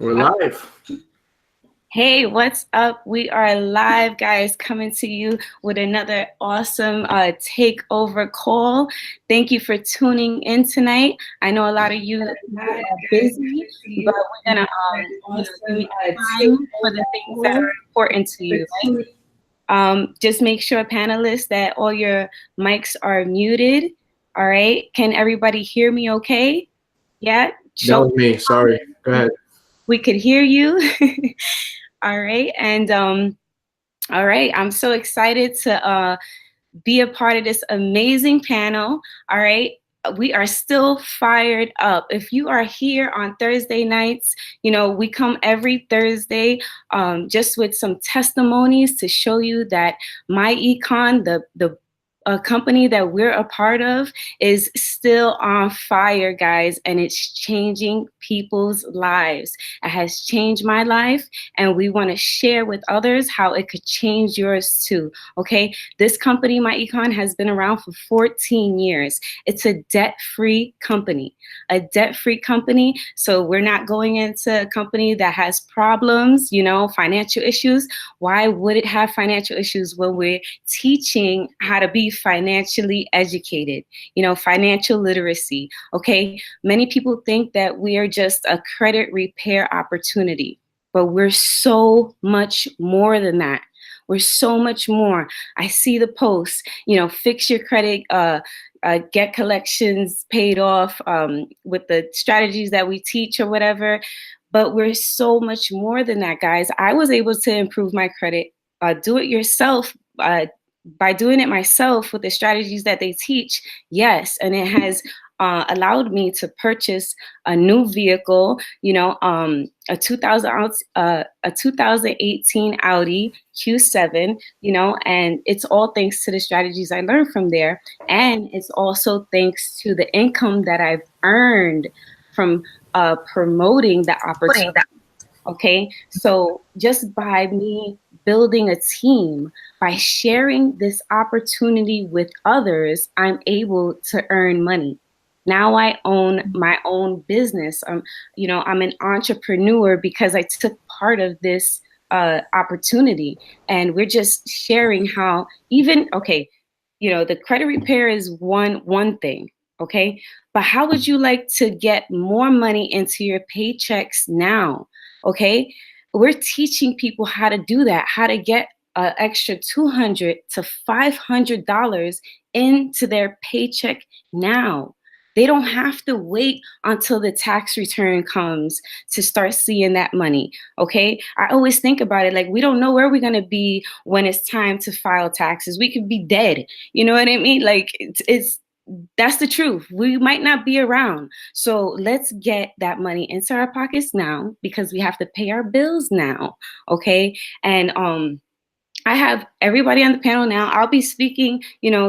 We're live. Hey, what's up? We are live, guys, coming to you with another awesome takeover call. Thank you for tuning in tonight. I know a lot of you are busy, but we're gonna give you time for the things that are important to you, right? Just make sure, panelists, that all your mics are muted. All right. Can everybody hear me okay? Yeah. That Show was me. Sorry. Go ahead. we could hear you. All right. And all right, I'm so excited to be a part of this amazing panel. All right. We are still fired up. If you are here on Thursday nights, we come every Thursday just with some testimonies to show you that MyEcon, the a company that we're a part of, is still on fire, guys, and it's changing people's lives. It has changed my life, and we want to share with others how it could change yours too. Okay, this company, MyEcon, has been around for 14 years. It's a debt-free company, So we're not going into a company that has problems, financial issues. Why would it have financial issues when we're teaching how to be financially educated, financial literacy? Okay, many people think that we are just a credit repair opportunity, but we're so much more than that. We're so much more. I see the posts, fix your credit, get collections paid off with the strategies that we teach or whatever. But we're so much more than that, guys. I was able to improve my credit, do it yourself, by doing it myself with the strategies that they teach. Yes, and it has allowed me to purchase a new vehicle, a 2018 Audi Q7, and it's all thanks to the strategies I learned from there. And it's also thanks to the income that I've earned from promoting the opportunity. Okay, so just by me building a team, by sharing this opportunity with others, I'm able to earn money. Now I own my own business. I'm an entrepreneur because I took part of this opportunity, and we're just sharing how the credit repair is one thing, okay, but how would you like to get more money into your paychecks now? Okay, we're teaching people how to do that, how to get an extra $200 to $500 into their paycheck now. They don't have to wait until the tax return comes to start seeing that money. Okay, I always think about it like we don't know where we're going to be when it's time to file taxes. We could be dead. You know what I mean? Like it's that's the truth. We might not be around. So let's get that money into our pockets now because we have to pay our bills now. Okay. And I have everybody on the panel now. I'll be speaking,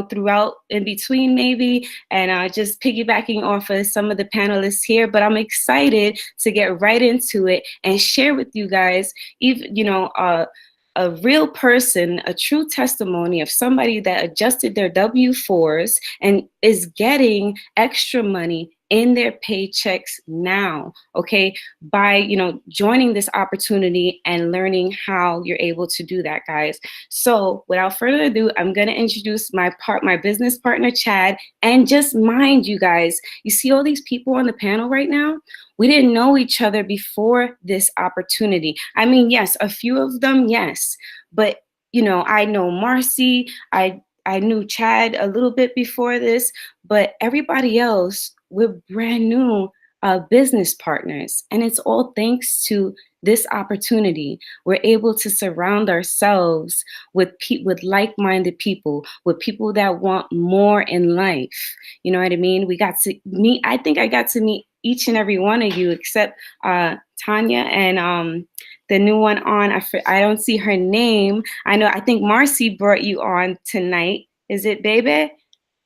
throughout in between maybe, and just piggybacking off of some of the panelists here. But I'm excited to get right into it and share with you guys, even, a real person, a true testimony of somebody that adjusted their W-4s and is getting extra money in their paychecks now, okay, by, joining this opportunity and learning how you're able to do that, guys. So without further ado, I'm going to introduce my business partner, Chad. And just mind you guys, you see all these people on the panel right now? We didn't know each other before this opportunity. I mean, yes, a few of them, yes. But, I know Marcy, I knew Chad a little bit before this, but everybody else, we're brand new business partners. And it's all thanks to this opportunity. We're able to surround ourselves with like-minded people, with people that want more in life. You know what I mean? I think I got to meet each and every one of you except Tanya and the new one on. I don't see her name. I think Marcy brought you on tonight. Is it Bebe?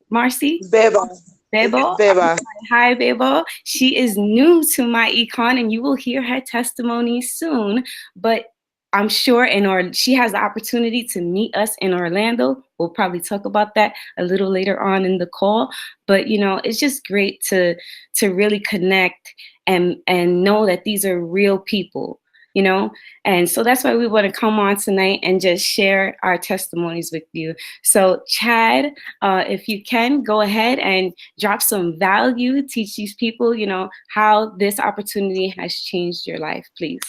Marcy? Beba. Bebo? Beba. Hi, Bebo. She is new to MyEcon, and you will hear her testimony soon. But I'm sure she has the opportunity to meet us in Orlando. We'll probably talk about that a little later on in the call. But it's just great to really connect and know that these are real people, you know? And so that's why we want to come on tonight and just share our testimonies with you. So Chad, if you can, go ahead and drop some value, teach these people, you know, how this opportunity has changed your life, please.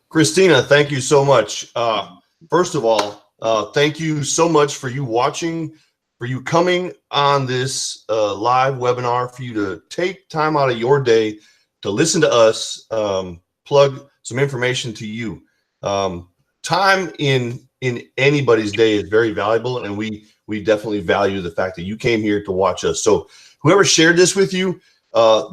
Christina, thank you so much. First of all, thank you so much for you watching, for you coming on this live webinar, for you to take time out of your day to listen to us, plug some information to you. Time in anybody's day is very valuable, and we definitely value the fact that you came here to watch us. So whoever shared this with you,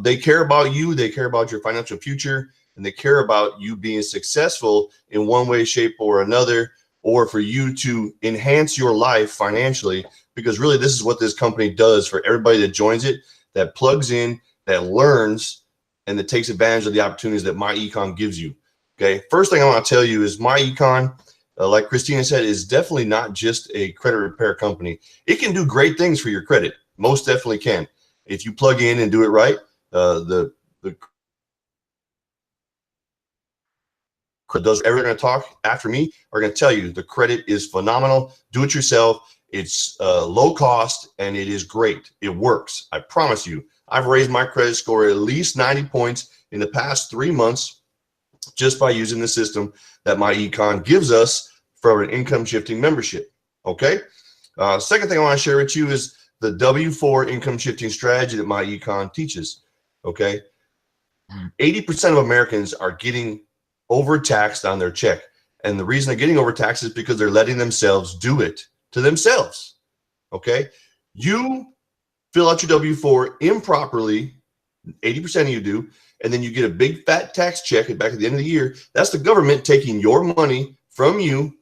they care about you, they care about your financial future, and they care about you being successful in one way, shape, or another, or for you to enhance your life financially, because really this is what this company does for everybody that joins it, that plugs in, that learns, and that takes advantage of the opportunities that MyEcon gives you. Okay, first thing I want to tell you is MyEcon, like Christina said, is definitely not just a credit repair company. It can do great things for your credit, most definitely can. If you plug in and do it right, the those everyone going to talk after me are going to tell you the credit is phenomenal. Do it yourself. It's low cost and it is great. It works. I promise you. I've raised my credit score at least 90 points in the past 3 months just by using the system that MyEcon gives us for an income shifting membership. Okay. Second thing I want to share with you is the W4 income shifting strategy that MyEcon teaches. Okay. 80% of Americans are getting overtaxed on their check. And the reason they're getting overtaxed is because they're letting themselves do it to themselves. Okay. You fill out your W4 improperly, 80% of you do, and then you get a big fat tax check back at the end of the year. That's the government taking your money from you,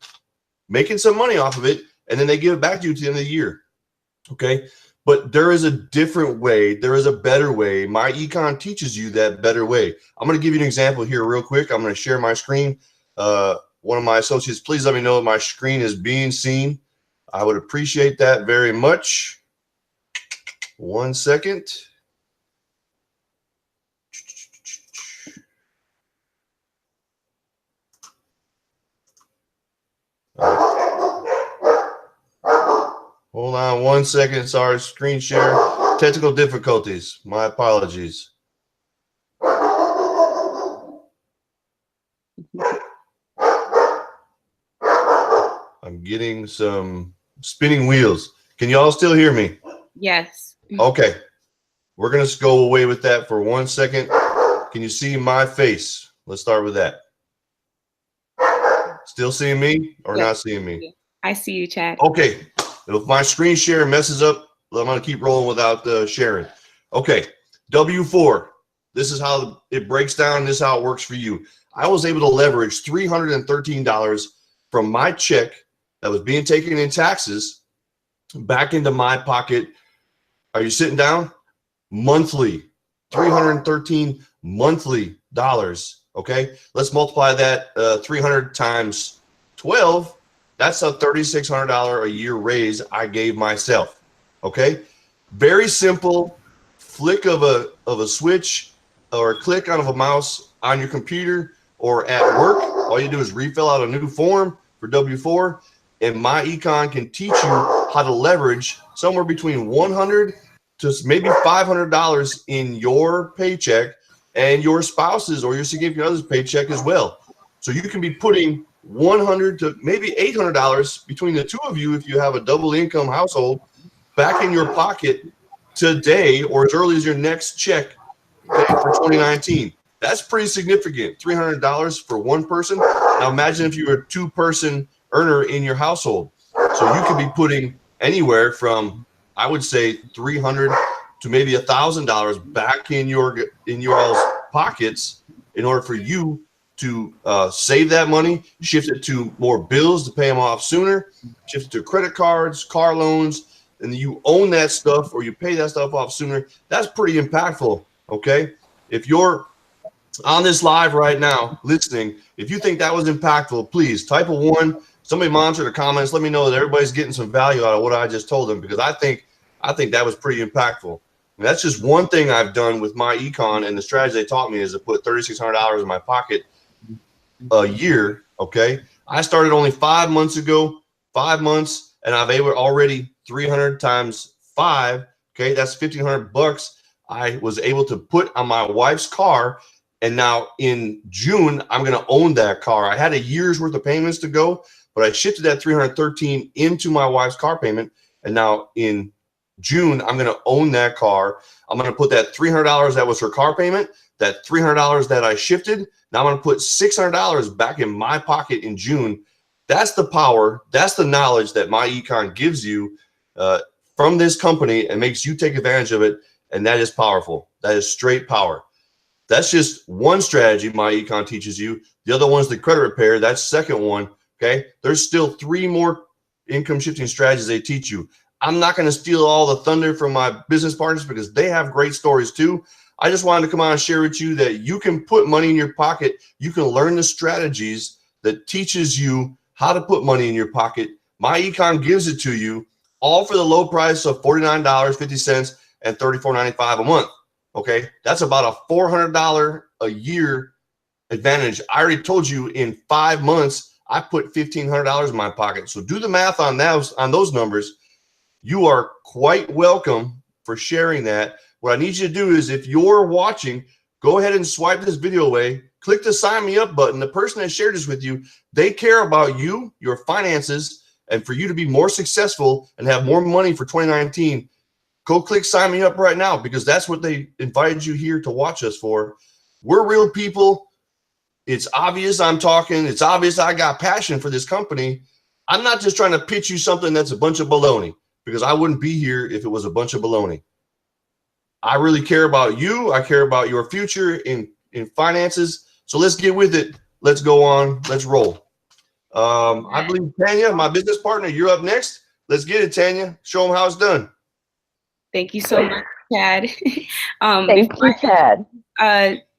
making some money off of it, and then they give it back to you at the end of the year. Okay. But there is a different way. There is a better way. MyEcon teaches you that better way. I'm going to give you an example here real quick. I'm going to share my screen. One of my associates, please let me know if my screen is being seen. I would appreciate that very much. 1 second. Hold on 1 second. Sorry, screen share. Technical difficulties. My apologies. I'm getting some spinning wheels. Can you all still hear me? Yes. Okay. We're going to go away with that for 1 second. Can you see my face? Let's start with that. Still seeing me or not seeing me? I see you, Chad. Okay. If my screen share messes up, I'm going to keep rolling without sharing. Okay. W4. This is how it breaks down. This is how it works for you. I was able to leverage $313 from my check that was being taken in taxes back into my pocket. Are you sitting down? Monthly. 313 monthly dollars. Okay. Let's multiply that 300 times 12. That's a $3,600 a year raise I gave myself. Okay. Very simple flick of a switch or a click out of a mouse on your computer or at work. All you do is refill out a new form for W4, and MyEcon can teach you how to leverage somewhere between $100 to maybe $500 in your paycheck and your spouse's or your significant other's paycheck as well. So you can be putting $100 to maybe $800 between the two of you if you have a double income household back in your pocket today or as early as your next check, okay, for 2019. That's pretty significant. $300 for one person. Now imagine if you were a two-person earner in your household. So you could be putting anywhere from, I would say, $300 to maybe $1,000 back in your pockets in order for you to save that money, shift it to more bills to pay them off sooner, shift it to credit cards, car loans, and you own that stuff or you pay that stuff off sooner. That's pretty impactful, okay? If you're on this live right now listening, if you think that was impactful, please type a 1. Somebody monitor the comments. Let me know that everybody's getting some value out of what I just told them, because I think that was pretty impactful. And that's just one thing I've done with MyEcon, and the strategy they taught me is to put $3,600 in my pocket a year. Okay, I started only 5 months ago, 5 months, and I've able already 300 times 5. Okay, that's $1,500 I was able to put on my wife's car. And now in June, I'm going to own that car. I had a year's worth of payments to go, but I shifted that 313 into my wife's car payment. And now in June, I'm going to own that car. I'm going to put that $300 that was her car payment, that $300 that I shifted. Now I'm going to put $600 back in my pocket in June. That's the power. That's the knowledge that MyEcon gives you from this company and makes you take advantage of it. And that is powerful. That is straight power. That's just one strategy MyEcon teaches you. The other one's the credit repair. That's second one. Okay. There's still 3 more income shifting strategies they teach you. I'm not going to steal all the thunder from my business partners because they have great stories too. I just wanted to come on and share with you that you can put money in your pocket. You can learn the strategies that teaches you how to put money in your pocket. MyEcon gives it to you all for the low price of $49.50 and $34.95 a month. Okay, that's about a $400 a year advantage. I already told you in 5 months, I put $1,500 in my pocket. So do the math on those numbers. You are quite welcome for sharing that. What I need you to do is, if you're watching, go ahead and swipe this video away. Click the sign me up button. The person that shared this with you, they care about you, your finances, and for you to be more successful and have more money for 2019. Go click sign me up right now, because that's what they invited you here to watch us for. We're real people. It's obvious I'm talking. It's obvious I got passion for this company. I'm not just trying to pitch you something that's a bunch of baloney, because I wouldn't be here if it was a bunch of baloney. I really care about you. I care about your future in finances. So let's get with it. Let's go on. Let's roll. I believe Tanya, my business partner, you're up next. Let's get it, Tanya. Show them how it's done. Thank you so much, Chad. Thank you, Chad.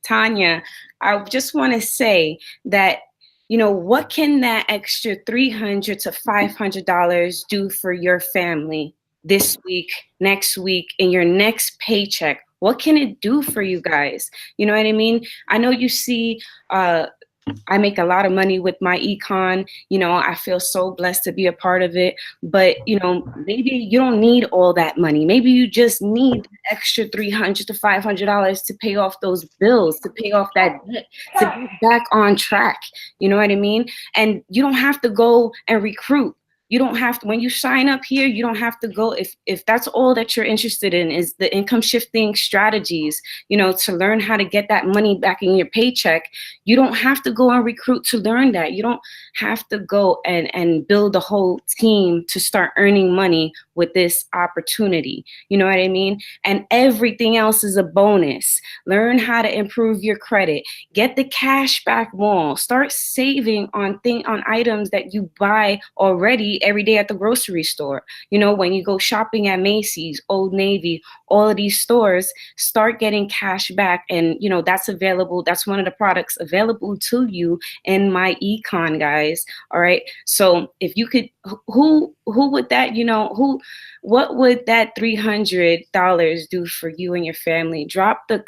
Tanya, I just want to say that, you know, what can that extra $300 to $500 do for your family this week, next week, in your next paycheck? What can it do for you guys? You know what I mean? I know you see, I make a lot of money with MyEcon. You know, I feel so blessed to be a part of it. But, you know, maybe you don't need all that money. Maybe you just need the extra $300 to $500 to pay off those bills, to pay off that debt, to get back on track. You know what I mean? And you don't have to go and recruit. You don't have to, when you sign up here, you don't have to go, if that's all that you're interested in is the income shifting strategies, you know, to learn how to get that money back in your paycheck. You don't have to go and recruit to learn that. You don't have to go and build a whole team to start earning money with this opportunity. You know what I mean? And everything else is a bonus. Learn how to improve your credit. Get the cash back mall. Start saving on items that you buy already every day at the grocery store. You know, when you go shopping at Macy's, Old Navy, all of these stores, start getting cash back. And, you know, that's available. That's one of the products available to you in MyEcon, guys. All right. So if you could, who would that, you know, what would that $300 do for you and your family? Drop it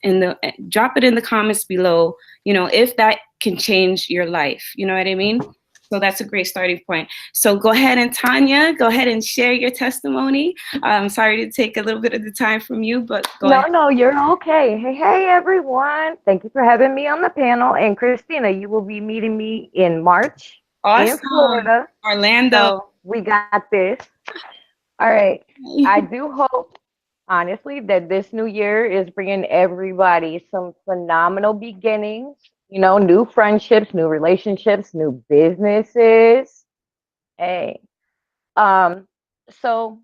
in the comments below, you know, if that can change your life. You know what I mean? So that's a great starting point. So go ahead, and Tanya, go ahead and share your testimony. I'm sorry to take a little bit of the time from you, but go ahead. No, you're okay. Hey, everyone. Thank you for having me on the panel. And Christina, you will be meeting me in March in Florida. Orlando. So we got this. All right. I do hope, honestly, that this new year is bringing everybody some phenomenal beginnings. You know, new friendships, new relationships, new businesses. Hey. So,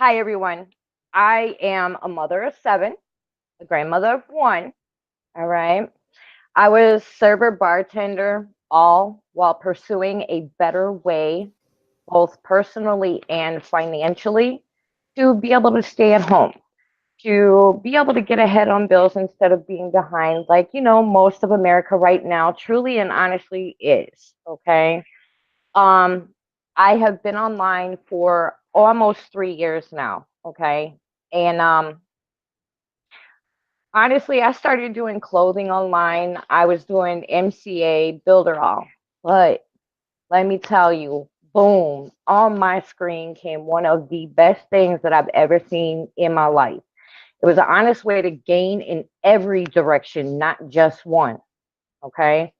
hi, everyone. I am a mother of 7, a grandmother of 1. All right. I was server bartender, all while pursuing a better way, both personally and financially, to be able to stay at home, to be able to get ahead on bills instead of being behind, like, you know, most of America right now truly and honestly is. Okay. I have been online for almost 3 years now. Okay. And honestly, I started doing clothing online. I was doing MCA, Builder All. But let me tell you, boom, on my screen came one of the best things that I've ever seen in my life. It was an honest way to gain in every direction, not just one. Okay.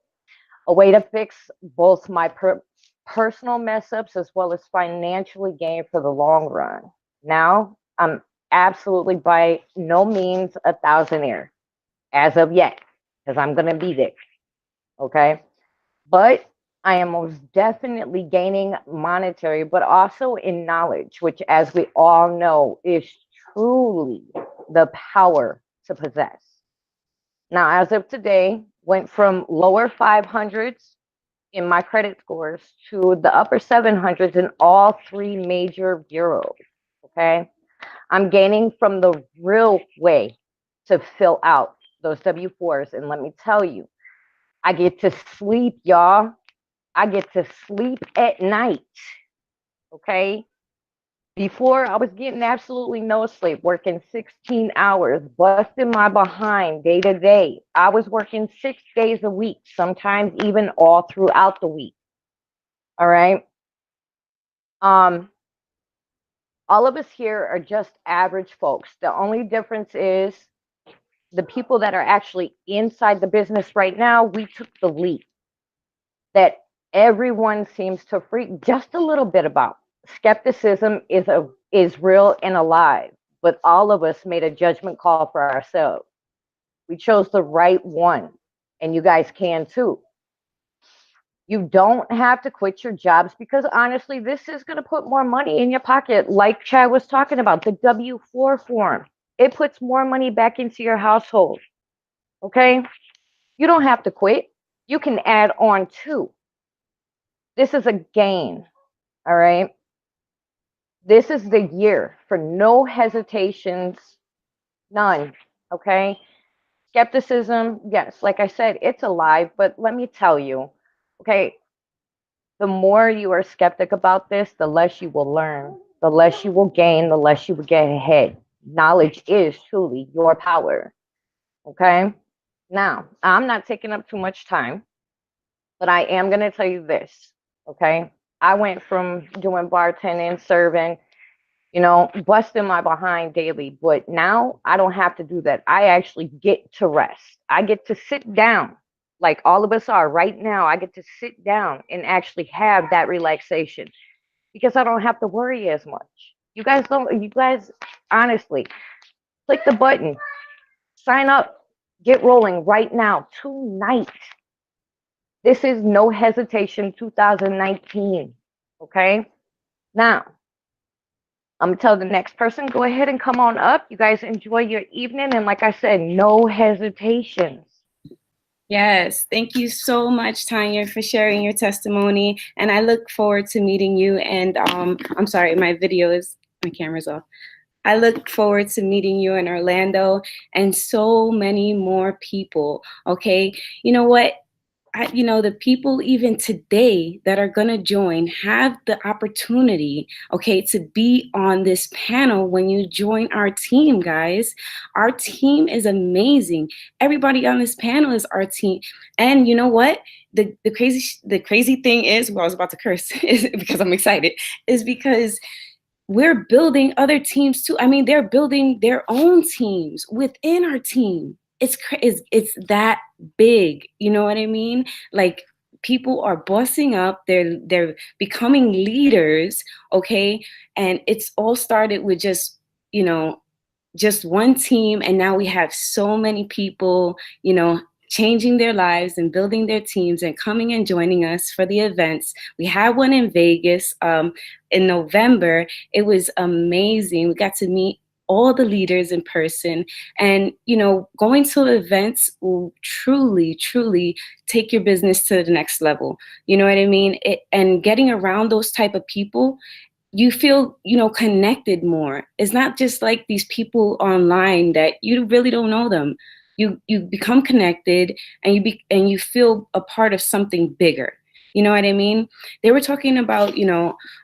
A way to fix both my personal mess ups as well as financially gain for the long run. Now, I'm absolutely by no means a thousandaire as of yet, because I'm going to be there. Okay. But I am most definitely gaining monetary, but also in knowledge, which, as we all know, is truly the power to possess. Now, as of today, went from lower 500s in my credit scores to the upper 700s in all three major bureaus. Okay. I'm gaining from the real way to fill out those W-4s. And let me tell you, I get to sleep, y'all. I get to sleep at night. Okay. Before, I was getting absolutely no sleep, working 16 hours, busting my behind day to day. I was working 6 days a week, sometimes even all throughout the week. All right. All of us here are just average folks. The only difference is the people that are actually inside the business right now, we took the leap that everyone seems to freak just a little bit about. Skepticism is real and alive, but all of us made a judgment call for ourselves. We chose the right one, and you guys can too. You don't have to quit your jobs because honestly, this is going to put more money in your pocket. Like Chad was talking about, the W-4 form, it puts more money back into your household. Okay. You don't have to quit. You can add on too. This is a gain. All right. This is the year for no hesitations, none. Okay. Skepticism, yes, like I said, it's alive, but let me tell you, okay, the more you are skeptic about this, the less you will learn, the less you will gain, the less you will get ahead. Knowledge is truly your power. Okay. Now, I'm not taking up too much time, but I am going to tell you this. Okay. I went from doing bartending, serving, busting my behind daily, but now I don't have to do that. I actually get to rest. I get to sit down like all of us are right now. I get to sit down and actually have that relaxation because I don't have to worry as much. You guys, honestly, click the button, sign up, get rolling right now, tonight. This is no hesitation 2019. Okay. Now, I'm going to tell the next person, go ahead and come on up. You guys enjoy your evening. And like I said, no hesitations. Yes, thank you so much, Tanya, for sharing your testimony. And I look forward to meeting you. And I'm sorry, my camera's off. I look forward to meeting you in Orlando and so many more people. Okay. You know what? The people even today that are going to join have the opportunity, okay, to be on this panel when you join our team, guys. Our team is amazing. Everybody on this panel is our team. And you know what? The crazy thing is, well, I was about to curse is because I'm excited, is because we're building other teams too. I mean, they're building their own teams within our team. It's that big, you know what I mean? Like, people are bossing up, they're becoming leaders, okay? And it's all started with just one team, and now we have so many people, changing their lives and building their teams and coming and joining us for the events. We had one in Vegas in November. It was amazing. We got to meet all the leaders in person, and going to events will truly take your business to the next level. You know what I mean? And getting around those type of people, you feel connected more. It's not just like these people online that you really don't know them. You become connected, and you feel a part of something bigger. You know what I mean? They were talking about,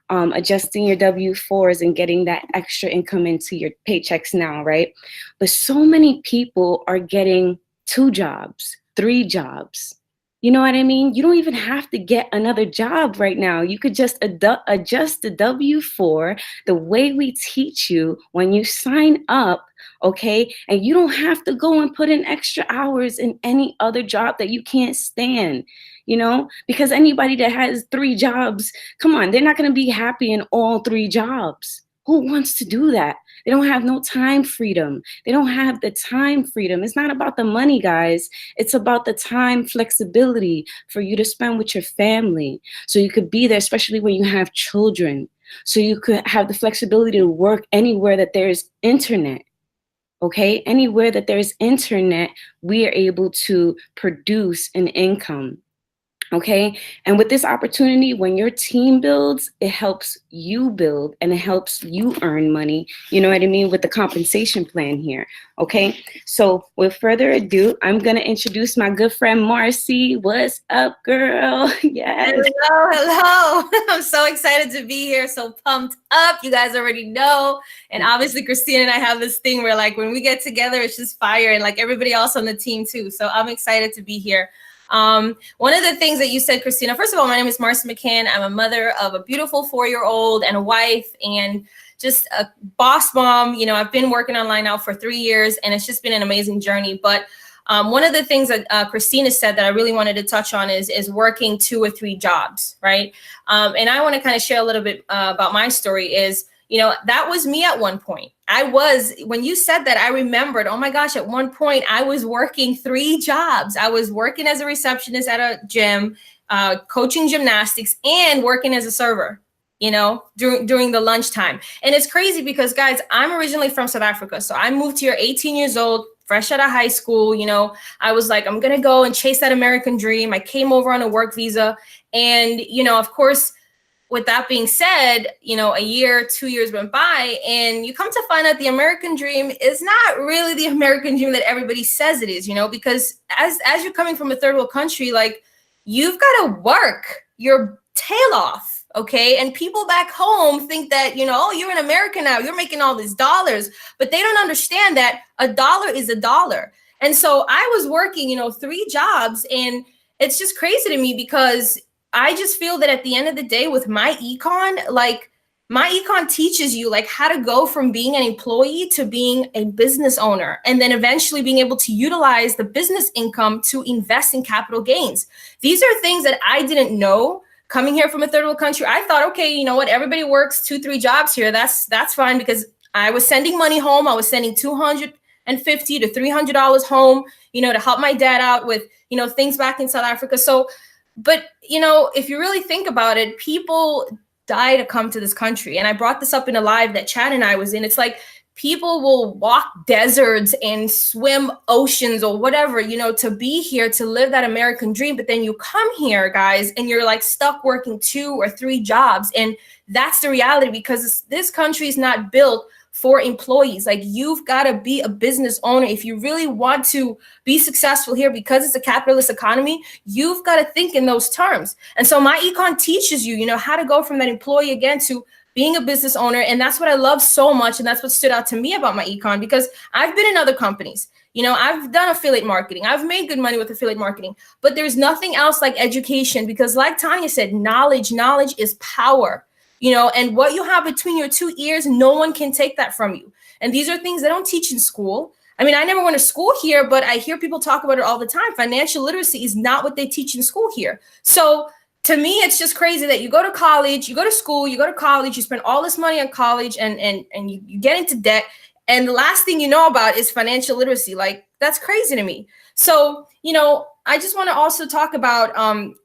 adjusting your W-4s and getting that extra income into your paychecks now, right? But so many people are getting 2 jobs, 3 jobs. You know what I mean? You don't even have to get another job right now. You could just adjust the W-4 the way we teach you when you sign up, okay? And you don't have to go and put in extra hours in any other job that you can't stand, because anybody that has 3 jobs, come on, they're not going to be happy in all 3 jobs. Who wants to do that? They don't have no time freedom. They don't have the time freedom. It's not about the money, guys. It's about the time flexibility for you to spend with your family. So you could be there, especially when you have children. So you could have the flexibility to work anywhere that there's internet. Okay? Anywhere that there's internet, we are able to produce an income. Okay. And with this opportunity, when your team builds, it helps you build and it helps you earn money. You know what I mean? With the compensation plan here. Okay. So with further ado, I'm going to introduce my good friend, Marcy. What's up, girl? Yes. Hello. I'm so excited to be here. So pumped up. You guys already know. And obviously, Christina and I have this thing where like when we get together, it's just fire, and like everybody else on the team too. So I'm excited to be here. One of the things that you said, Christina, first of all, my name is Marcy McCann. I'm a mother of a beautiful 4-year-old and a wife and just a boss mom. I've been working online now for 3 years, and it's just been an amazing journey. But one of the things that Christina said that I really wanted to touch on is working 2 or 3 jobs, right? And I want to kind of share a little bit about my story is, that was me at one point. When you said that, I remembered, oh my gosh, at one point I was working 3 jobs. I was working as a receptionist at a gym, coaching gymnastics, and working as a server, during the lunchtime. And it's crazy because, guys, I'm originally from South Africa. So I moved here 18 years old, fresh out of high school. I was like, I'm going to go and chase that American dream. I came over on a work visa. And, of course, with that being said, a year, 2 years went by, and you come to find out the American dream is not really the American dream that everybody says it is, because as you're coming from a third world country, like you've got to work your tail off. Okay. And people back home think that, oh, you're in America now, you're making all these dollars, but they don't understand that a dollar is a dollar. And so I was working, 3 jobs, and it's just crazy to me because I just feel that at the end of the day with MyEcon, like MyEcon teaches you like how to go from being an employee to being a business owner, and then eventually being able to utilize the business income to invest in capital gains. These are things that I didn't know coming here from a third world country. I thought, okay, you know what? Everybody works 2-3 jobs here. That's fine, because I was sending money home. I was sending $250 to $300 home, to help my dad out with, things back in South Africa. So, but, if you really think about it, people die to come to this country. And I brought this up in a live that Chad and I was in. It's like people will walk deserts and swim oceans or whatever, to be here, to live that American dream. But then you come here, guys, and you're like stuck working 2 or 3 jobs. And that's the reality, because this country is not built for employees. Like, you've got to be a business owner if you really want to be successful here, because it's a capitalist economy. You've got to think in those terms. And so MyEcon teaches you, how to go from that employee again to being a business owner. And that's what I love so much. And that's what stood out to me about MyEcon, because I've been in other companies. I've done affiliate marketing. I've made good money with affiliate marketing, but there's nothing else like education, because like Tanya said, knowledge is power. And what you have between your 2 ears, no one can take that from you. And these are things they don't teach in school. I mean, I never went to school here, but I hear people talk about it all the time. Financial literacy is not what they teach in school here. So to me, it's just crazy that you go to college, you go to school, you go to college, you spend all this money on college, and you get into debt. And the last thing you know about is financial literacy. Like, that's crazy to me. So, I just want to also talk about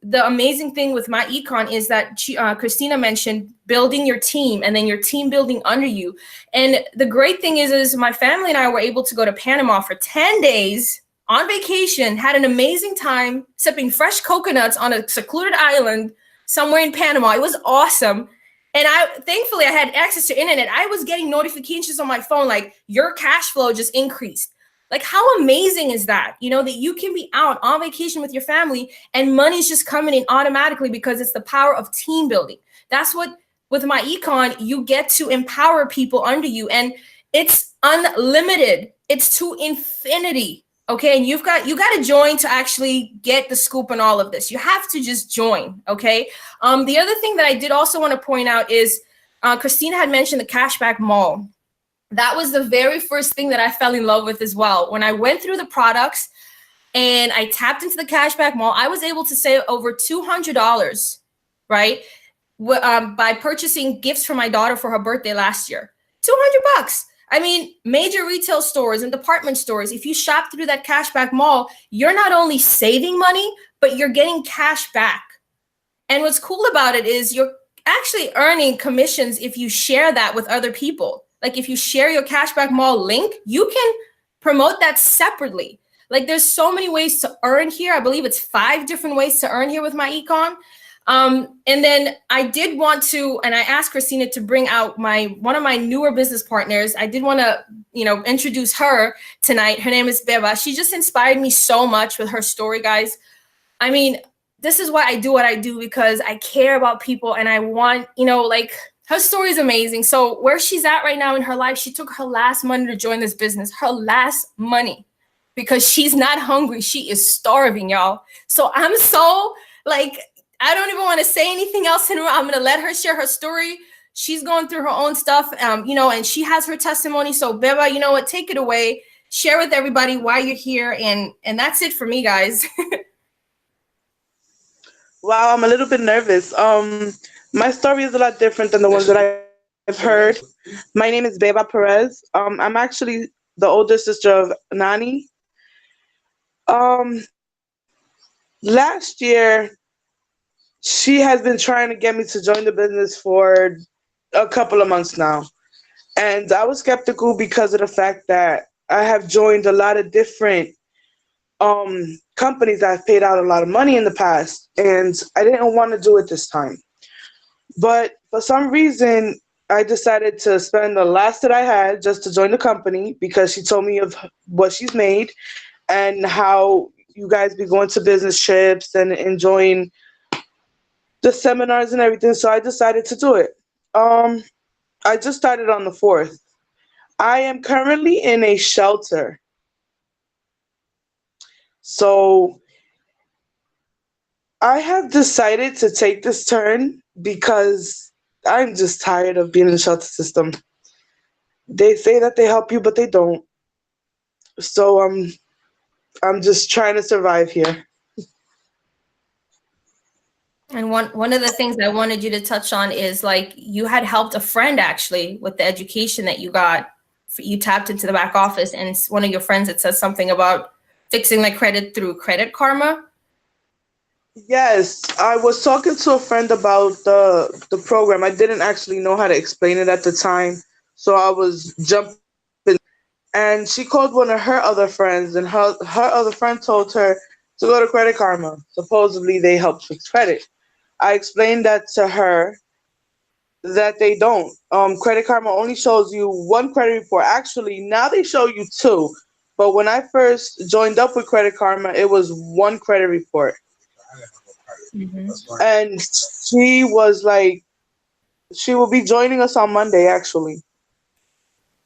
the amazing thing with MyEcon is that Christina mentioned building your team, and then your team building under you. And the great thing is my family and I were able to go to Panama for 10 days on vacation, had an amazing time sipping fresh coconuts on a secluded island somewhere in Panama. It was awesome. And thankfully I had access to internet. I was getting notifications on my phone like, your cash flow just increased. Like, how amazing is that? You know, that you can be out on vacation with your family and money's just coming in automatically because it's the power of team building. That's what, with MyEcon, you get to empower people under you, and it's unlimited. It's to infinity. Okay. And you got to join to actually get the scoop on all of this. You have to just join. Okay. The other thing that I did also want to point out is Christina had mentioned the cashback mall. That was the very first thing that I fell in love with as well. When I went through the products and I tapped into the cashback mall, I was able to save over $200, right? By purchasing gifts for my daughter for her birthday last year. $200. I mean, major retail stores and department stores, if you shop through that cashback mall, you're not only saving money, but you're getting cash back. And what's cool about it is you're actually earning commissions if you share that with other people. Like if you share your cashback mall link, you can promote that separately. Like there's so many ways to earn here. I believe it's 5 different ways to earn here with MyEcon. And then I did want to, and I asked Christina to bring out one of my newer business partners. I did want to, introduce her tonight. Her name is Beba. She just inspired me so much with her story, guys. I mean, this is why I do what I do, because I care about people and I want, her story is amazing. So where she's at right now in her life, she took her last money to join this business, her last money, because she's not hungry. She is starving, y'all. So I'm so I don't even want to say anything else in her. I'm going to let her share her story. She's going through her own stuff, and she has her testimony. So Beba, you know what? Take it away. Share with everybody why you're here. And that's it for me, guys. Wow, I'm a little bit nervous. My story is a lot different than the ones that I've heard. My name is Beba Perez. I'm actually the older sister of Nani. Last year, she has been trying to get me to join the business for a couple of months now. And I was skeptical because of the fact that I have joined a lot of different companies that have paid out a lot of money in the past. And I didn't want to do it this time. But for some reason, I decided to spend the last that I had just to join the company, because she told me of what she's made and how you guys be going to business trips and enjoying the seminars and everything. So I decided to do it. I just started on the 4th. I am currently in a shelter. So I have decided to take this turn because I'm just tired of being in the shelter system. They say that they help you, but they don't. So I'm just trying to survive here. And one of the things I wanted you to touch on is you had helped a friend actually with the education that you got. You tapped into the back office, and it's one of your friends that says something about fixing my credit through Credit Karma. Yes, I was talking to a friend about the program. I didn't actually know how to explain it at the time, so I was jumping. And she called one of her other friends, and her other friend told her to go to Credit Karma. Supposedly, they help fix credit. I explained that to her, that they don't. Credit Karma only shows you one credit report. Actually, now they show you 2. But when I first joined up with Credit Karma, it was 1 credit report. Mm-hmm. And she was like, she will be joining us on Monday, actually.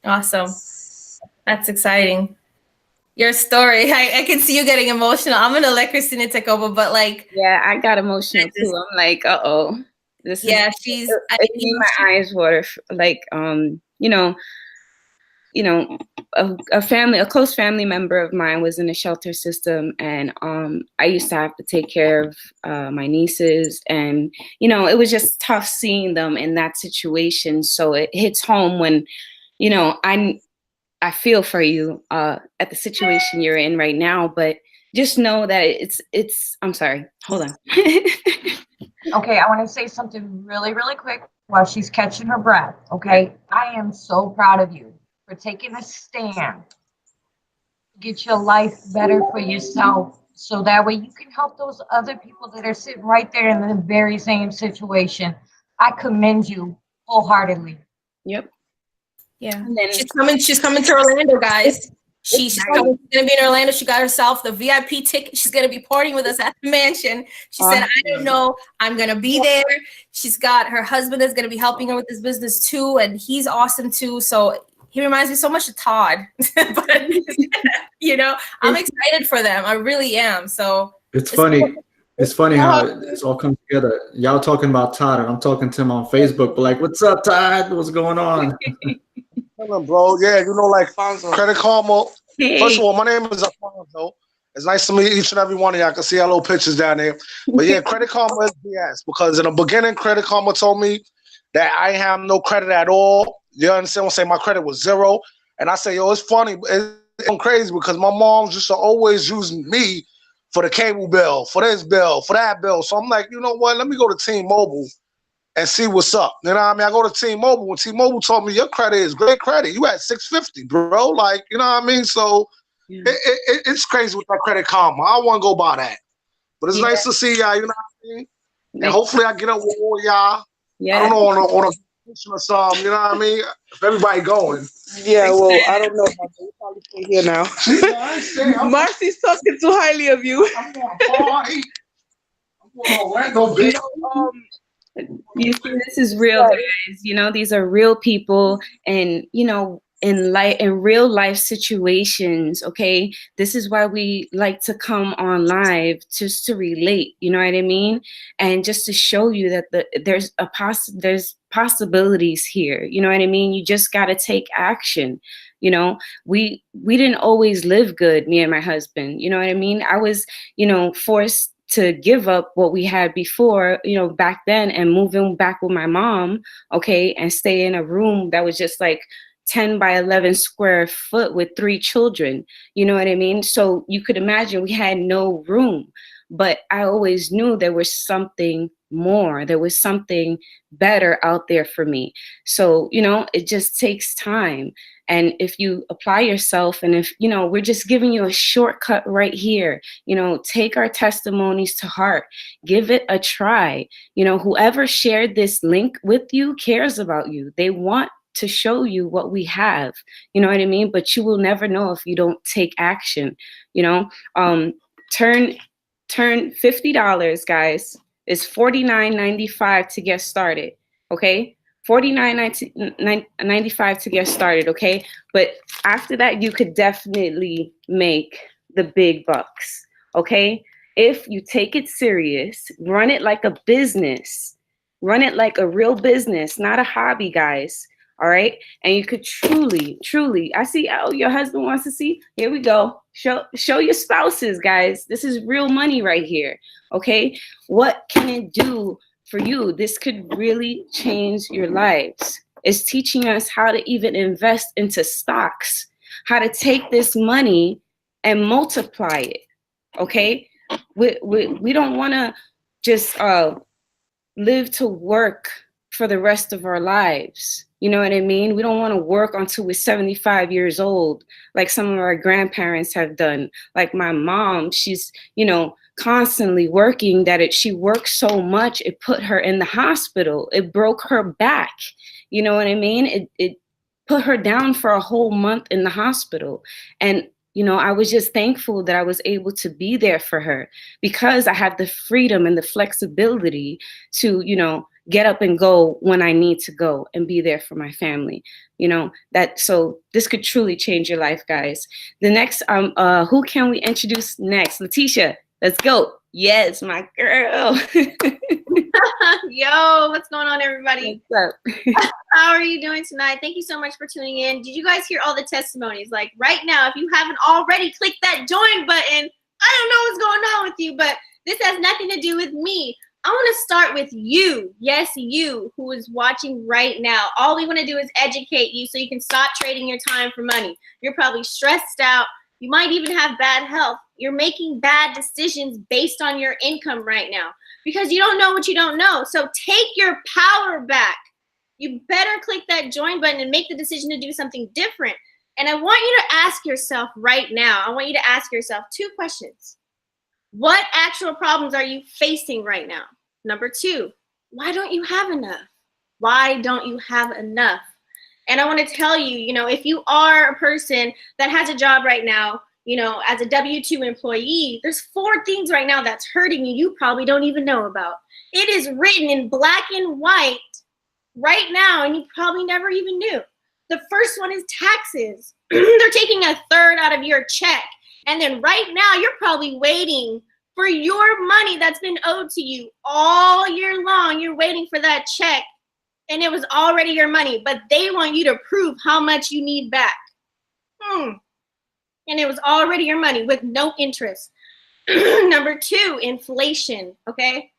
Awesome. That's exciting. Your story, I can see you getting emotional. I'm going to let Christina take over, but yeah, I got emotional too. I'm like, uh-oh. This is, she's, it made my eyes water. A close family member of mine was in a shelter system, and I used to have to take care of my nieces, and it was just tough seeing them in that situation. So it hits home when I feel for you at the situation you're in right now, but just know that it's I'm sorry, hold on. Okay, I want to say something really, really quick while she's catching her breath. Okay, I am so proud of you for taking a stand to get your life better for yourself, so that way you can help those other people that are sitting right there in the very same situation. I commend you wholeheartedly. Yep. Yeah. And then she's coming to Orlando, guys. She's gonna be in Orlando. She got herself the VIP ticket. She's gonna be partying with us at the mansion. She said, "I don't know. I'm gonna be there." She's got her husband that's gonna be helping her with this business too, and he's awesome too. So he reminds me so much of Todd. But you know, I'm excited for them. I really am. So it's funny. It's funny how it's all comes together. Y'all talking about Todd, and I'm talking to him on Facebook. But like, what's up, Todd? What's going on? Bro, yeah, you know, like Credit Karma. Hey. First of all, my name is Alfonso. It's nice to meet each and every one of y'all. I can see our little pictures down there. But yeah, Credit Karma is BS because in the beginning, Credit Karma told me that I have no credit at all. You understand what I'm saying? My credit was zero. And I say, yo, it's funny. It's crazy because my mom just always using me for the cable bill, for this bill, for that bill. So I'm like, you know what? Let me go to T-Mobile and see what's up. You know what I mean? I go to T-Mobile, and T-Mobile told me your credit is great credit. You at 650, bro. Like, you know what I mean? So it's crazy with that Credit Karma. I want to go by that. But it's nice to see y'all, you know what I mean? And hopefully I get up with all y'all. I don't know, on a vacation or something, you know what I mean? If everybody going. Yeah, well, I don't know about that. We'll probably stay here now. Marcy's talking too highly of you. I'm going to party. I'm going to Orlando, bitch. You see, this is real, guys. You know, these are real people, and you know, in real life situations. Okay, this is why we like to come on live, just to relate. You know what I mean, and just to show you that there's possibilities here. You know what I mean. You just got to take action. You know, we didn't always live good, me and my husband. You know what I mean. I was, you know, forced to give up what we had before, you know, back then, and moving back with my mom, okay, and stay in a room that was just like 10 by 11 square foot with 3 children. You know what I mean? So you could imagine we had no room, but I always knew there was something more. There was something better out there for me. So, you know, it just takes time. And if you apply yourself, and if, you know, we're just giving you a shortcut right here, you know, take our testimonies to heart, give it a try. You know, whoever shared this link with you cares about you. They want to show you what we have, you know what I mean? But you will never know if you don't take action, you know. Turn $50, guys, is $49.95 to get started, okay? $49.95 to get started, okay? But after that, you could definitely make the big bucks, okay? If you take it serious, run it like a business, run it like a real business, not a hobby, guys, all right? And you could truly, I see, oh, your husband wants to see, here we go. Show your spouses, guys. This is real money right here, okay? What can it do for you? This could really change your lives. It's teaching us how to even invest into stocks, how to take this money and multiply it, okay? We don't want to just live to work for the rest of our lives. You know what I mean? We don't want to work until we're 75 years old, like some of our grandparents have done. Like my mom, she's, you know, constantly working, that she worked so much, it put her in the hospital. It broke her back. You know what I mean? It put her down for a whole month in the hospital. And, you know, I was just thankful that I was able to be there for her, because I have the freedom and the flexibility to, you know, get up and go when I need to go and be there for my family. You know, so this could truly change your life, guys. The next, who can we introduce next? Letitia, let's go. Yes, my girl. Yo, what's going on, everybody? What's up? How are you doing tonight? Thank you so much for tuning in. Did you guys hear all the testimonies? Like right now, if you haven't already, click that join button. I don't know what's going on with you, but this has nothing to do with me. I want to start with you. Yes, you who is watching right now. All we want to do is educate you so you can stop trading your time for money. You're probably stressed out. You might even have bad health. You're making bad decisions based on your income right now because you don't know what you don't know. So take your power back. You better click that join button and make the decision to do something different. And I want you to ask yourself right now, I want you to ask yourself 2 questions. What actual problems are you facing right now? Number 2, why don't you have enough? Why don't you have enough? And I want to tell you, you know, if you are a person that has a job right now, you know, as a W-2 employee, there's 4 things right now that's hurting you you probably don't even know about. It is written in black and white right now, and you probably never even knew. The first one is taxes. They're taking 1/3 out of your check. And then right now, you're probably waiting for your money that's been owed to you all year long. You're waiting for that check, and it was already your money, but they want you to prove how much you need back. And it was already your money with no interest. Number 2, inflation, okay?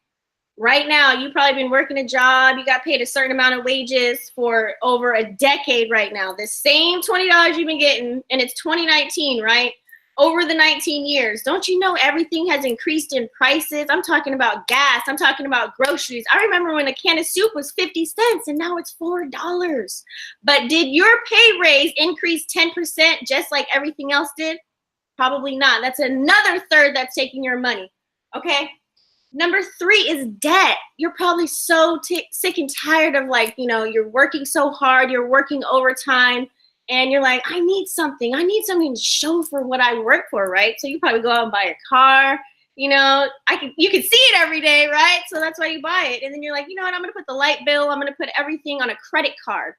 Right now, you've probably been working a job. You got paid a certain amount of wages for over a decade right now. The same $20 you've been getting, and it's 2019, right? Over the 19 years. Don't you know everything has increased in prices? I'm talking about gas. I'm talking about groceries. I remember when a can of soup was 50 cents, and now it's $4. But did your pay raise increase 10% just like everything else did? Probably not. That's another 1/3 that's taking your money, okay? Number 3 is debt. You're probably so sick and tired of, like, you know, you're working so hard, you're working overtime, and you're like, I need something to show for what I work for, right? So you probably go out and buy a car, you know, you can see it every day, right? So that's why you buy it. And then you're like, you know what, I'm gonna put the light bill, I'm gonna put everything on a credit card.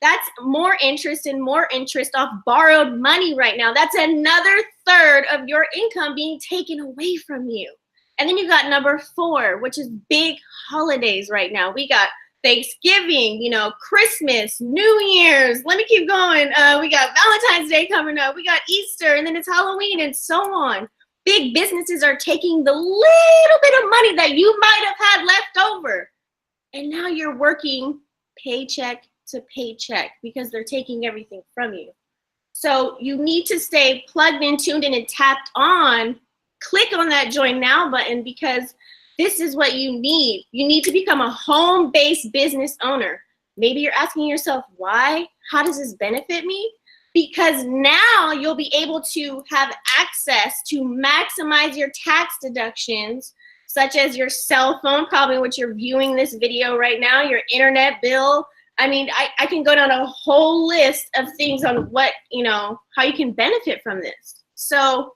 That's more interest and more interest off borrowed money right now. That's another 1/3 of your income being taken away from you. And then you got number 4, which is big holidays right now. We got Thanksgiving, you know, Christmas, New Year's. Let me keep going. We got Valentine's Day coming up. We got Easter, and then it's Halloween, and so on. Big businesses are taking the little bit of money that you might have had left over, and now you're working paycheck to paycheck because they're taking everything from you. So you need to stay plugged in, tuned in, and tapped on. Click on that join now button, because this is what you need. You need to become a home-based business owner. Maybe you're asking yourself, why? How does this benefit me? Because now you'll be able to have access to maximize your tax deductions, such as your cell phone, probably what you're viewing this video right now, your internet bill. I mean, I can go down a whole list of things on what, you know, how you can benefit from this. So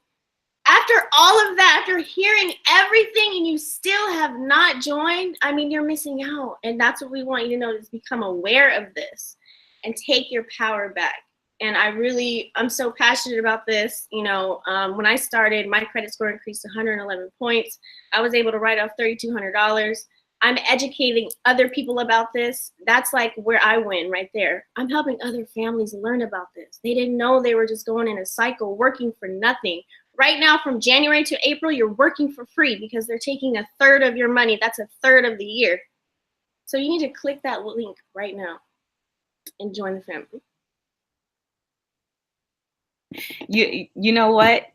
after all of that, after hearing everything, and you still have not joined, I mean, you're missing out. And that's what we want you to know, is become aware of this and take your power back. And I'm so passionate about this. You know, when I started, my credit score increased to 111 points. I was able to write off $3,200. I'm educating other people about this. That's like where I win right there. I'm helping other families learn about this. They didn't know they were just going in a cycle, working for nothing. Right now, from January to April, you're working for free because they're taking 1/3 of your money. That's 1/3 of the year. So you need to click that link right now and join the family. You know what?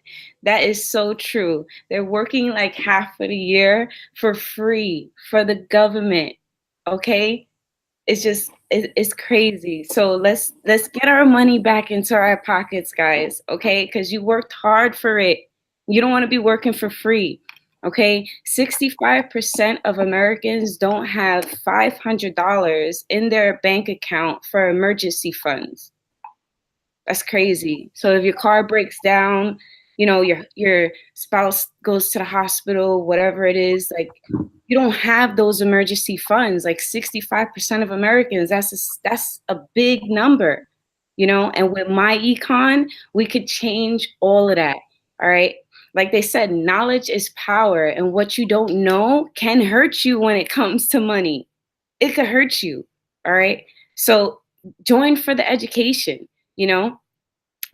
That is so true. They're working like half of the year for free for the government. Okay? It's crazy. So let's get our money back into our pockets, guys, okay? Because you worked hard for it. You don't want to be working for free, okay? 65% of Americans don't have $500 in their bank account for emergency funds. That's crazy. So if your car breaks down, you know, your spouse goes to the hospital, whatever it is, like, you don't have those emergency funds. Like 65% of Americans, that's a big number, you know? And with MyEcon, we could change all of that, all right? Like they said, knowledge is power, and what you don't know can hurt you when it comes to money. It could hurt you, all right? So join for the education, you know?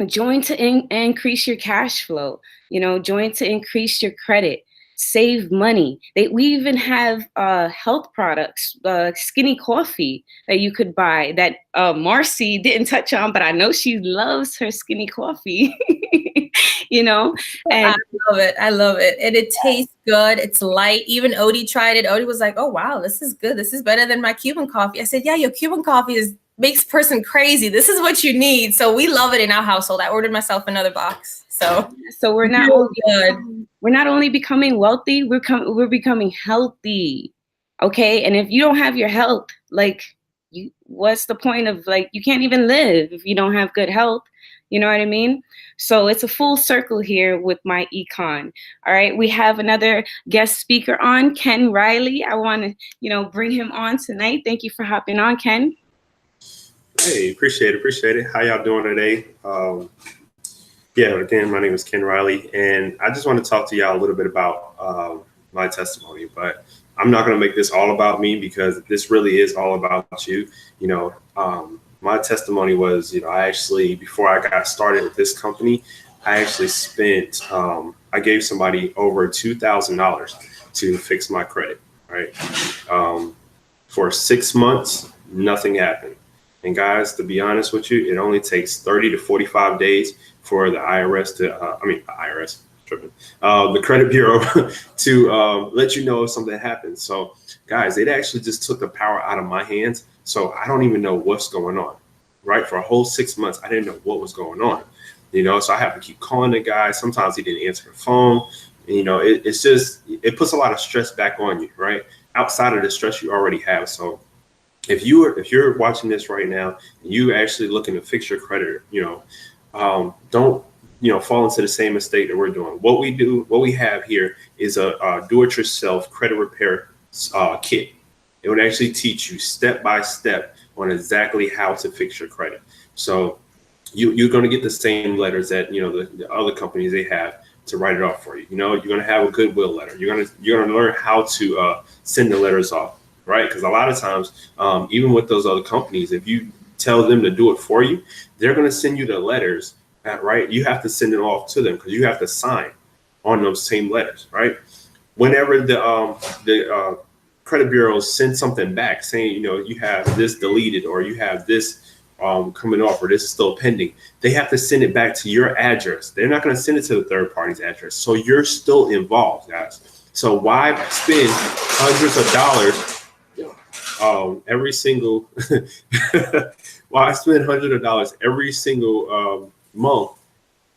Join to increase your cash flow, you know, join to increase your credit, save money. We even have health products, skinny coffee that you could buy that Marcy didn't touch on, but I know she loves her skinny coffee, you know. And I love it. And it tastes good. It's light. Even Odie tried it. Odie was like, oh, wow, this is good. This is better than my Cuban coffee. I said, yeah, your Cuban coffee makes a person crazy. This is what you need. So we love it in our household. I ordered myself another box. So we're not only becoming wealthy, we're becoming healthy. Okay. And if you don't have your health, like what's the point of, like, you can't even live if you don't have good health. You know what I mean? So it's a full circle here with MyEcon. All right, we have another guest speaker on, Ken Riley. I want to, you know, bring him on tonight. Thank you for hopping on, Ken. Hey, appreciate it. How y'all doing today? Yeah, again, my name is Ken Riley, and I just want to talk to y'all a little bit about my testimony, but I'm not going to make this all about me, because this really is all about you. You know, my testimony was, you know, I actually, before I got started with this company, I actually spent, I gave somebody over $2,000 to fix my credit, right? For 6 months, nothing happened. And guys, to be honest with you, it only takes 30 to 45 days for the IRS to, the credit bureau to let you know if something happens. So guys, it actually just took the power out of my hands. So I don't even know what's going on, right? For a whole 6 months, I didn't know what was going on, you know, so I have to keep calling the guy. Sometimes he didn't answer the phone. And, you know, it's just, it puts a lot of stress back on you, right? Outside of the stress you already have. So if you're watching this right now, and you actually looking to fix your credit, you know, don't, you know, fall into the same mistake that we're doing. What we have here is a do-it-yourself credit repair kit. It would actually teach you step by step on exactly how to fix your credit. So you're going to get the same letters that, you know, the other companies, they have to write it off for you. You know, you're going to have a goodwill letter. You're going to learn how to send the letters off, right? Because a lot of times, even with those other companies, if you tell them to do it for you, they're going to send you the letters, right? You have to send it off to them, because you have to sign on those same letters, right? Whenever the credit bureaus send something back saying, you know, you have this deleted, or you have this coming off, or this is still pending, they have to send it back to your address. They're not going to send it to the third party's address. So you're still involved, guys. So why spend hundreds of dollars every single why spend hundreds of dollars every single month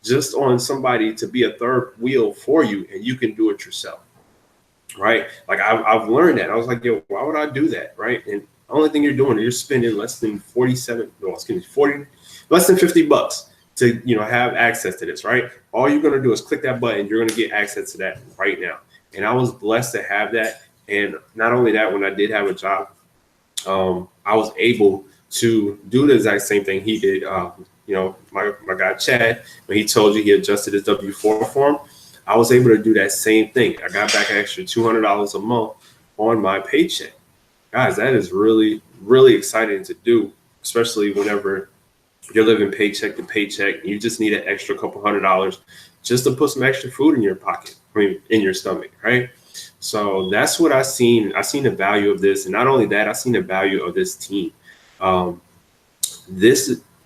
just on somebody to be a third wheel for you, and you can do it yourself, right? Like I've learned that. I was like, yo, why would I do that, right? And the only thing you're doing is you're spending less than less than $50 to, you know, have access to this, right? All you're gonna do is click that button. You're gonna get access to that right now. And I was blessed to have that. And not only that, when I did have a job, I was able to do the exact same thing he did. You know, my guy Chad, when he told you he adjusted his W-4 form, I was able to do that same thing. I got back an extra $200 a month on my paycheck. Guys, that is really, really exciting to do, especially whenever you're living paycheck to paycheck. You just need an extra couple $100 just to put some extra food in your pocket, in your stomach, right? So that's what I seen. I seen the value of this. And not only that, I seen the value of this team.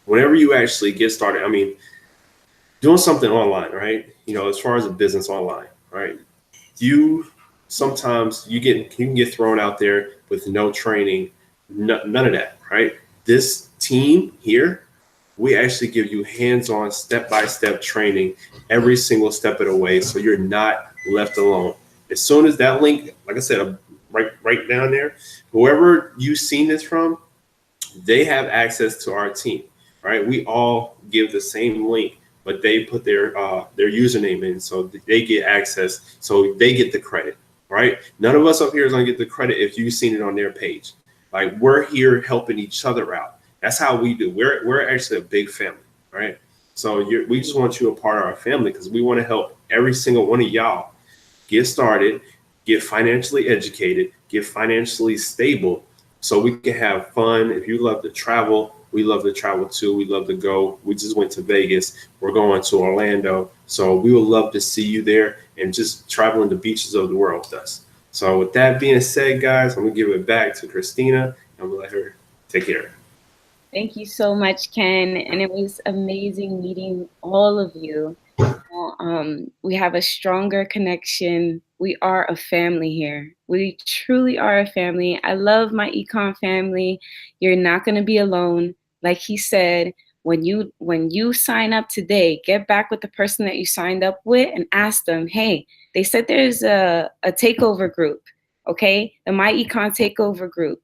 Whenever you actually get started, I mean, doing something online, right? You know, as far as a business online, right? Sometimes you can get thrown out there with no training, none of that, right? This team here, we actually give you hands-on, step-by-step training every single step of the way, so you're not left alone. As soon as that link, like I said, right down there, whoever you've seen this from, they have access to our team, right? We all give the same link, but they put their username in, so they get access, so they get the credit, right? None of us up here is gonna get the credit if you've seen it on their page. Like, we're here helping each other out. That's how we do. We're actually a big family, right? So we just want you a part of our family, because we want to help every single one of y'all get started, get financially educated, get financially stable, so we can have fun. If you love to travel, we love to travel too. We love to go. We just went to Vegas. We're going to Orlando. So we would love to see you there and just traveling the beaches of the world with us. So with that being said, guys, I'm going to give it back to Christina. I'm going to let her take care. Thank you so much, Ken. And it was amazing meeting all of you. We have a stronger connection. We are a family here. We truly are a family. I love my Econ family. You're not going to be alone. Like he said, when you sign up today, get back with the person that you signed up with and ask them, hey, they said there's a takeover group, okay? The MyEcon takeover group.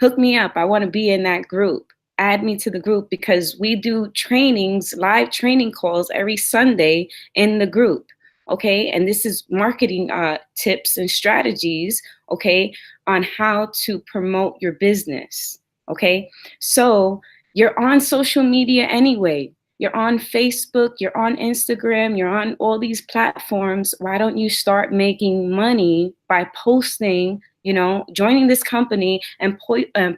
Hook me up. I want to be in that group. Add me to the group, because we do trainings, live training calls every Sunday in the group. Okay. And this is marketing tips and strategies, okay, on how to promote your business. Okay. So you're on social media anyway. You're on Facebook, you're on Instagram, you're on all these platforms. Why don't you start making money by posting, joining this company and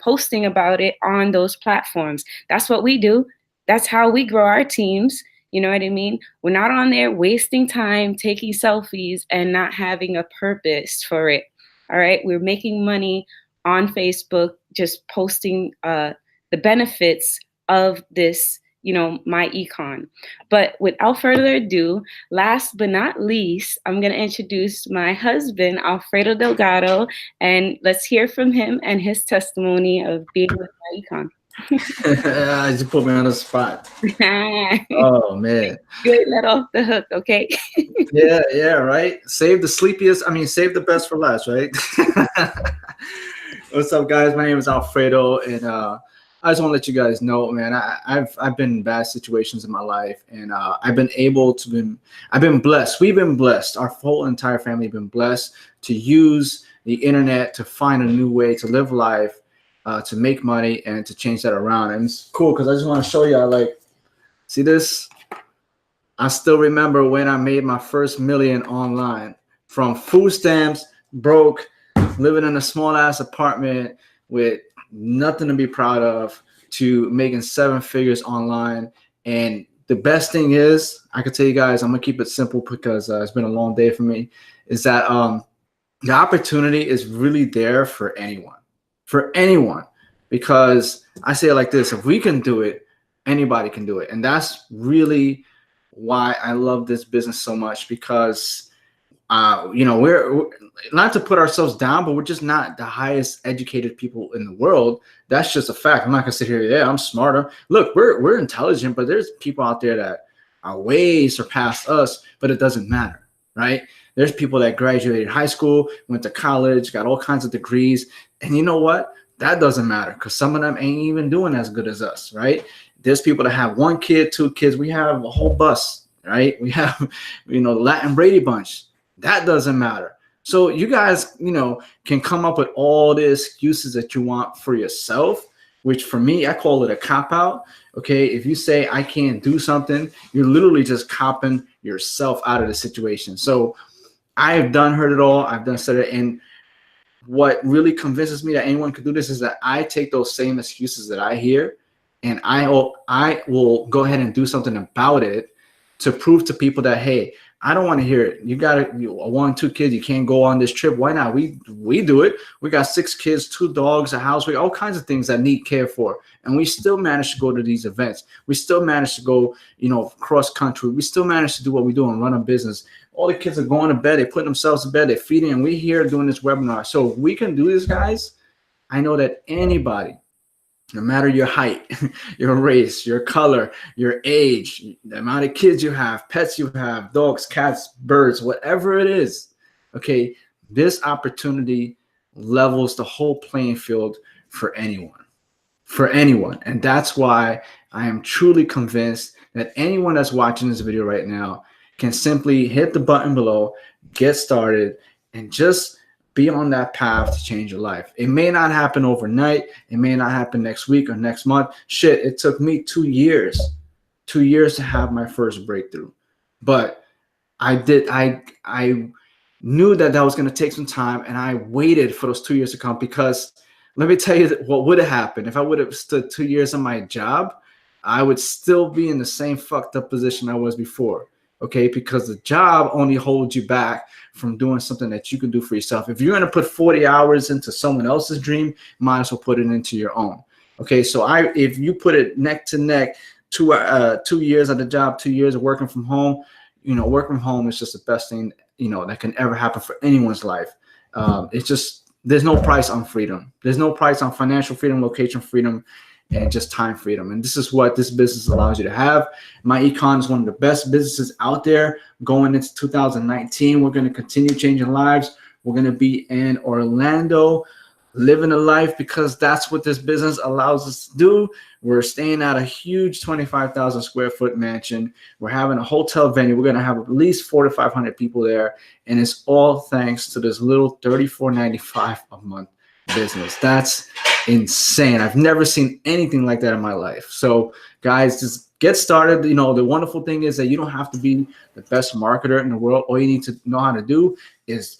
posting about it on those platforms? That's what we do. That's how we grow our teams. You know what I mean? We're not on there wasting time taking selfies and not having a purpose for it. All right. We're making money on Facebook, just posting the benefits of this, MyEcon. But without further ado, last but not least, I'm going to introduce my husband, Alfredo Delgado, and let's hear from him and his testimony of being with MyEcon. You put me on the spot. Oh man, good, let off the hook, okay? yeah, right. Save the best for last, right? What's up, guys? My name is Alfredo, and I just want to let you guys know, man, I've been in bad situations in my life, and I've been blessed. We've been blessed. Our whole entire family have been blessed to use the internet to find a new way to live life, to make money, and to change that around. And it's cool because I just want to show you, see this? I still remember when I made my first million online from food stamps, broke, living in a small ass apartment with nothing to be proud of, to making 7 figures online. And the best thing is, I can tell you guys, I'm gonna keep it simple because it's been a long day for me, is that the opportunity is really there for anyone, because I say it like this: if we can do it, anybody can do it. And that's really why I love this business so much, because we're not to put ourselves down, but we're just not the highest educated people in the world. That's just a fact. I'm not gonna sit here, yeah, I'm smarter. Look, we're intelligent, but there's people out there that are way surpassed us, but it doesn't matter, right? There's people that graduated high school, went to college, got all kinds of degrees, and you know what? That doesn't matter, because some of them ain't even doing as good as us, right? There's people that have 1 kid, 2 kids. We have a whole bus, right? We have, the Latin Brady bunch. That doesn't matter. So you guys, can come up with all the excuses that you want for yourself, which for me, I call it a cop-out. Okay, if you say I can't do something, you're literally just copping yourself out of the situation. So I've heard it all. I've said it. And what really convinces me that anyone could do this is that I take those same excuses that I hear, and I will go ahead and do something about it to prove to people that, hey, I don't want to hear it. You got 1, 2 kids. You can't go on this trip. Why not? We do it. We got 6 kids, 2 dogs, a house. We got all kinds of things that need care for. And we still manage to go to these events. We still manage to go, cross country. We still manage to do what we do and run a business. All the kids are going to bed. They're putting themselves to bed. They're feeding. And we're here doing this webinar. So if we can do this, guys, I know that anybody, no matter your height, your race, your color, your age, the amount of kids you have, pets you have, dogs, cats, birds, whatever it is, okay, this opportunity levels the whole playing field for anyone. And that's why I am truly convinced that anyone that's watching this video right now can simply hit the button below, get started, and just be on that path to change your life. It may not happen overnight. It may not happen next week or next month. Shit, it took me 2 years to have my first breakthrough. But I knew that was going to take some time, and I waited for those 2 years to come, because let me tell you what would have happened. If I would have stood 2 years on my job, I would still be in the same fucked up position I was before. Okay, because the job only holds you back from doing something that you can do for yourself. If you're going to put 40 hours into someone else's dream, might as well put it into your own. Okay, so if you put it neck to neck, 2 years at the job, 2 years of working from home, working from home is just the best thing, that can ever happen for anyone's life. It's just, there's no price on freedom. There's no price on financial freedom, location freedom, and just time freedom. And this is what this business allows you to have. MyEcon is one of the best businesses out there. Going into 2019, we're going to continue changing lives. We're going to be in Orlando living a life, because that's what this business allows us to do. We're staying at a huge 25,000 square foot mansion. We're having a hotel venue. We're going to have at least 400 to 500 people there. And it's all thanks to this little $34.95 a month business. That's insane. I've never seen anything like that in my life. So guys, just get started. You know, the wonderful thing is that you don't have to be the best marketer in the world. All you need to know how to do is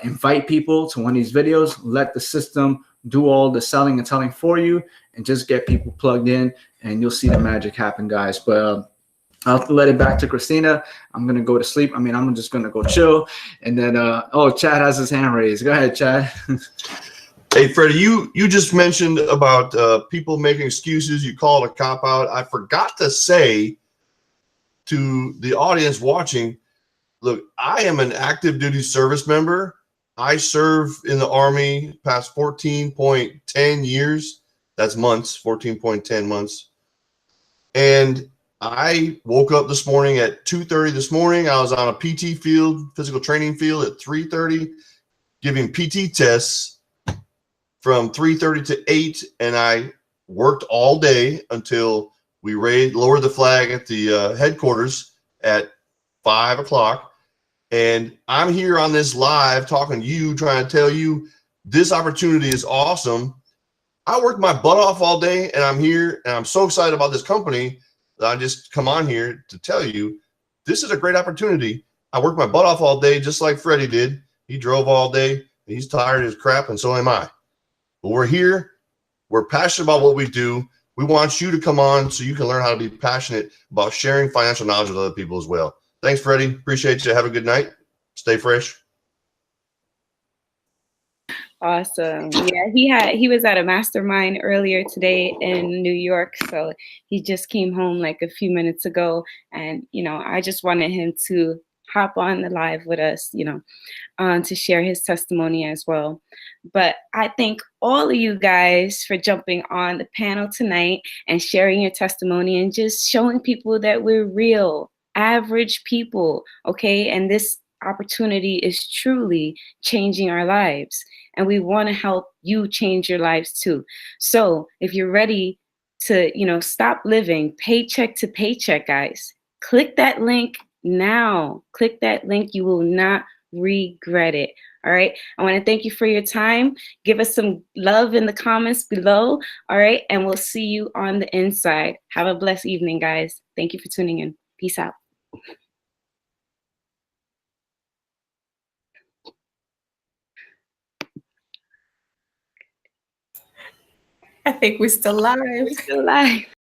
invite people to one of these videos, let the system do all the selling and telling for you, and just get people plugged in, and you'll see the magic happen, guys. But I'll let it back to Christina. I'm going to go to sleep. I mean, I'm just going to go chill. And then, oh, Chad has his hand raised. Go ahead, Chad. Hey, Freddie, you just mentioned about people making excuses. You call it a cop-out. I forgot to say to the audience watching, look, I am an active duty service member. I serve in the Army past 14.10 years. That's months, 14.10 months. And I woke up this morning at 2:30 this morning. I was on a PT field, physical training field at 3:30, giving PT tests from 3:30 to 8. And I worked all day until we lowered the flag at the headquarters at 5 o'clock. And I'm here on this live talking to you, trying to tell you this opportunity is awesome. I worked my butt off all day, and I'm here, and I'm so excited about this company that I just come on here to tell you this is a great opportunity. I worked my butt off all day, just like Freddie did. He drove all day. He's tired as crap, and so am I. But we're here. We're passionate about what we do. We want you to come on so you can learn how to be passionate about sharing financial knowledge with other people as well. Thanks, Freddie. Appreciate you. Have a good night. Stay fresh. Awesome. Yeah, he was at a mastermind earlier today in New York. So he just came home like a few minutes ago. And, you know, I just wanted him to hop on the live with us, you know, to share his testimony as well. But I thank all of you guys for jumping on the panel tonight and sharing your testimony and just showing people that we're real, average people, okay? And this opportunity is truly changing our lives. And we want to help you change your lives too. So if you're ready to, you know, stop living paycheck to paycheck, guys, click that link now. Click that link. You will not regret it. All right. I want to thank you for your time. Give us some love in the comments below. All right. And we'll see you on the inside. Have a blessed evening, guys. Thank you for tuning in. Peace out. I think we're still live. We're still live.